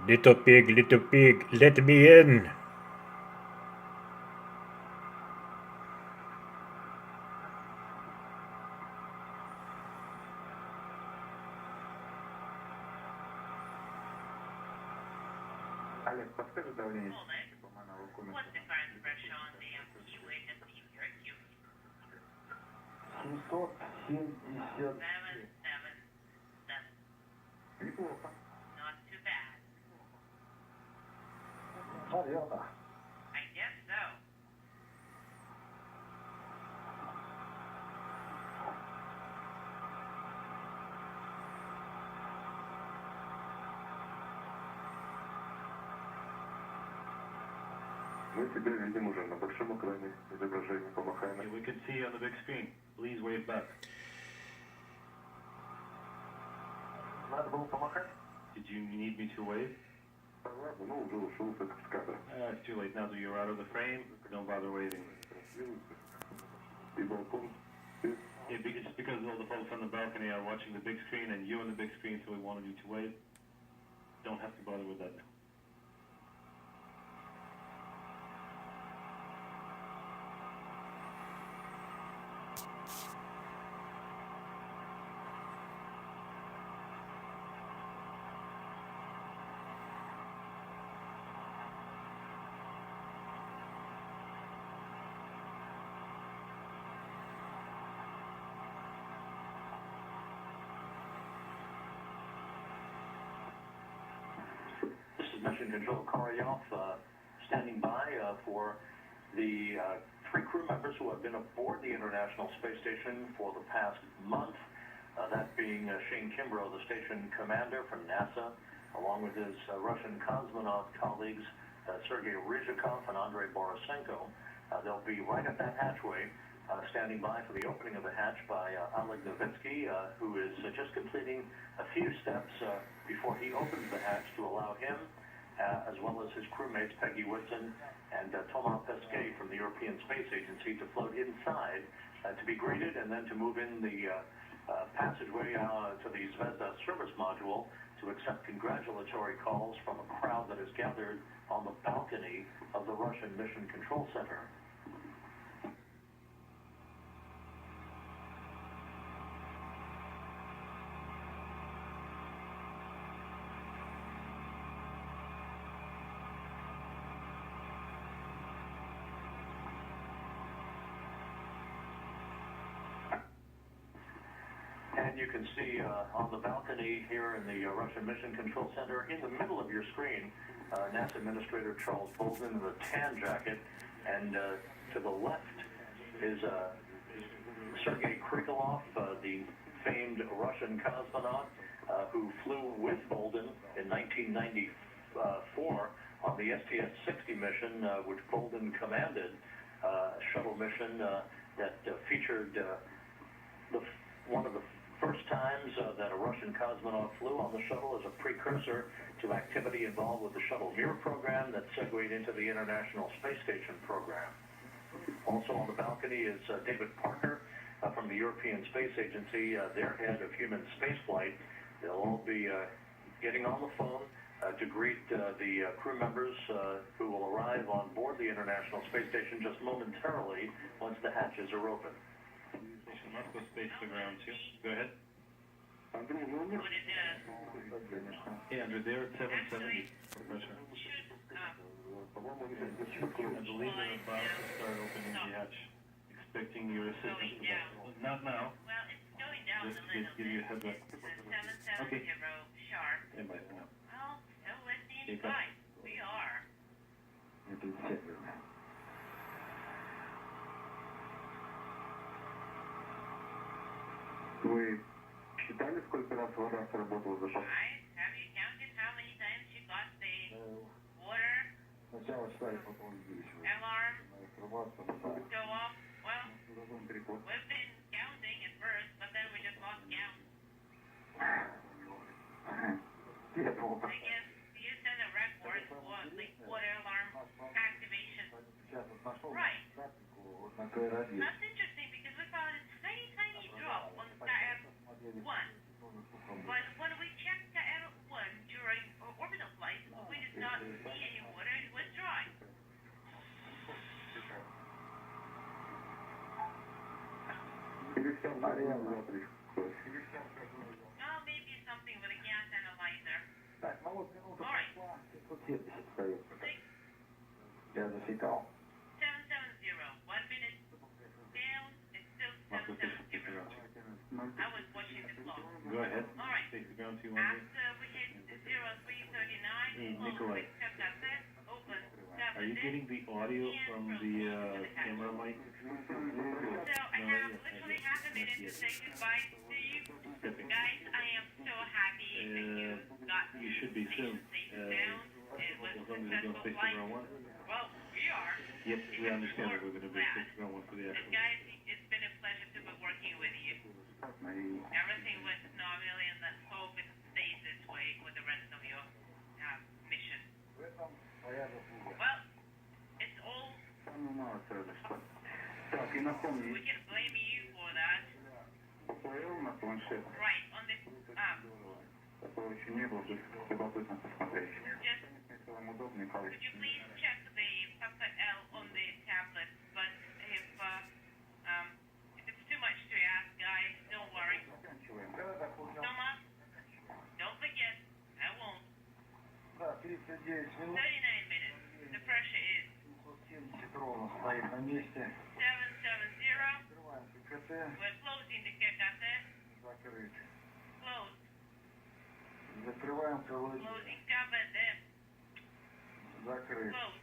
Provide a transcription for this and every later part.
Little pig, let me in. What's the current pressure on the E.S.T Sat? 777. Not too bad. I guess so. Мы теперь видим уже на большом экране изображение. Помахаем. We can see on the big screen. Please wave back. Надо было помахать? Did you need me to wave? Ладно, ну уже ушел с кадра. It's too late now that you're out of the frame. Don't bother waving. И балкон. Yeah, just because all the folks on the balcony are watching the big screen and you on the big screen, so we wanted you to wave. Don't have to bother with that now. This is Mission Control Korolov standing by for the 3 crew members who have been aboard the International Space Station for the past month. That being Shane Kimbrough, the station commander from NASA, along with his Russian cosmonaut colleagues Sergei Ryzhikov and Andrei Borisenko. They'll be right at that hatchway, standing by for the opening of the hatch by Oleg Novitsky, who is just completing a few steps before he opens the hatch to allow him, as well as his crewmates Peggy Whitson and Thomas Pesquet from the European Space Agency, to float inside to be greeted and then to move in the passageway to the Zvezda service module to accept congratulatory calls from a crowd that is gathered on the balcony of the Russian Mission Control Center. And you can see on the balcony here in the Russian Mission Control Center, in the middle of your screen, NASA Administrator Charles Bolden in a tan jacket, and to the left is Sergei Krikalev, the famed Russian cosmonaut who flew with Bolden in 1994 on the STS-60 mission, which Bolden commanded, a shuttle mission that featured one of the first times that a Russian cosmonaut flew on the shuttle as a precursor to activity involved with the Shuttle Mir program that segued into the International Space Station program. Also on the balcony is David Parker from the European Space Agency, their head of human spaceflight. They'll all be getting on the phone to greet the crew members who will arrive on board the International Space Station just momentarily once the hatches are open. Moscow Space Grounds, yeah. Go ahead. What is it? Hey, Andrew, they're at 770. Pressure. I believe they're about to start opening the hatch. Expecting your assistance. Not now. Well, it's going down Just a little give you a heads up. It's 770 sharp. Stand by now. Well, still listening fine. We are. Вы считали, сколько раз вода сработала за шаг? Right? Have you counted how many times you got the water Сначала считали, потом увеличивали. alarm Срабатываться, ну да. go off? Well, Разум переход. we've been counting at first, but then we just lost count. Я помню. I guess you set a record for the water alarm activation. Сейчас вот нашел Right. графику вот на КР-1. That's interesting because we found a tiny, tiny drop on KR-1. But when we checked KR-1 during orbital flight, Oh, maybe something with a gas analyzer. Alright. 770. 1 minute down. It's still 770. I was watching the clock. Go ahead. Alright. Take the ground 210. After we hit 0339, Nikolai. open. Are you getting the audio from the camera mic? So I have literally half a minute to say goodbye to you. Guys, I am so happy that you got You should be soon. safe and sound. It was a As long as you don't successful fix the flight. ground one. Well, we are. Yep, we understand that we're going to be fixing the ground one for the And actual. guys, it's been a pleasure to be working with you. Everything went phenomenally, and let's hope it stays this way with the rest of your mission. Well, it's all. We can blame you for that. Right, on the could you please check the Papa L on the tablet? But if it's too much to ask, guys, don't worry. Thomas, don't forget, I won't. 39 minutes. The pressure is 770. We're closing the KKT. Closed. Closing KBD. Closed.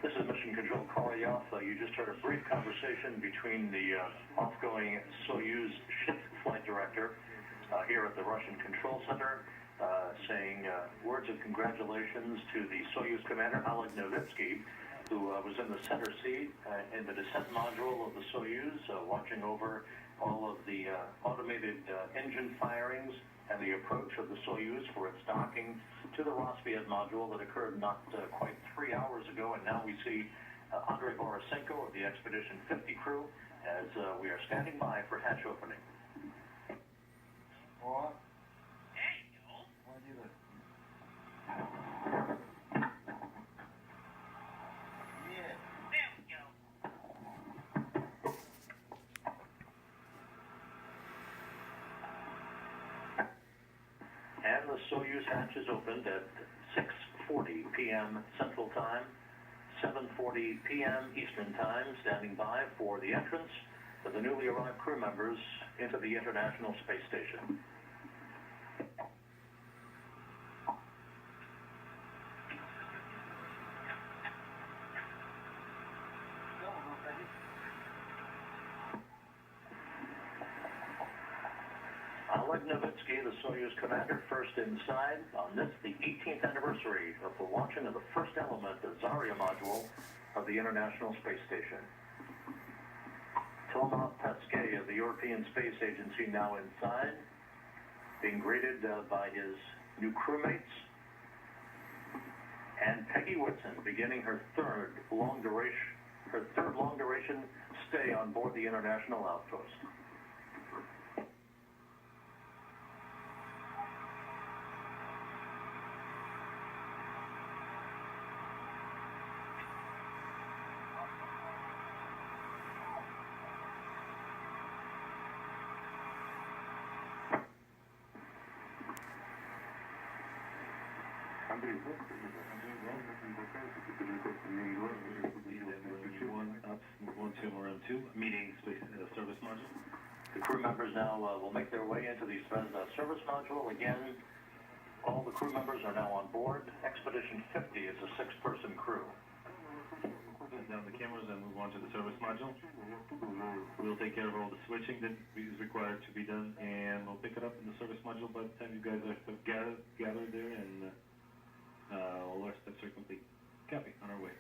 This is Mission Control Koryov. You just heard a brief conversation between the outgoing Soyuz ship flight director here at the Russian Control Center, saying words of congratulations to the Soyuz commander, Oleg Novitsky, who was in the center seat in the descent module of the Soyuz, watching over all of the automated engine firings and the approach of the Soyuz for its docking to the Rossviet module that occurred not quite 3 hours ago. And now we see Andrei Borisenko of the Expedition 50 crew as we are standing by for hatch opening. There you go. There we go. And the Soyuz hatch is opened at 6:40 p.m. Central Time, 7:40 p.m. Eastern Time, standing by for the entrance of the newly arrived crew members into the International Space Station. Oleg Novitsky, the Soyuz commander, first inside on this, the 18th anniversary of the launching of the first element, the Zarya module of the International Space Station. Tomas Pesquet of the European Space Agency now inside, being greeted by his new crewmates, and Peggy Whitson beginning her third long duration stay on board the International Outpost. Meeting space service module. The crew members now will make their way into the service module. Again, all the crew members are now on board. Expedition 50 is a 6-person crew. Put down the cameras and move on to the service module. We'll take care of all the switching that is required to be done, and we'll pick it up in the service module by the time you guys have gathered there, and all our steps are complete. Copy, on our way.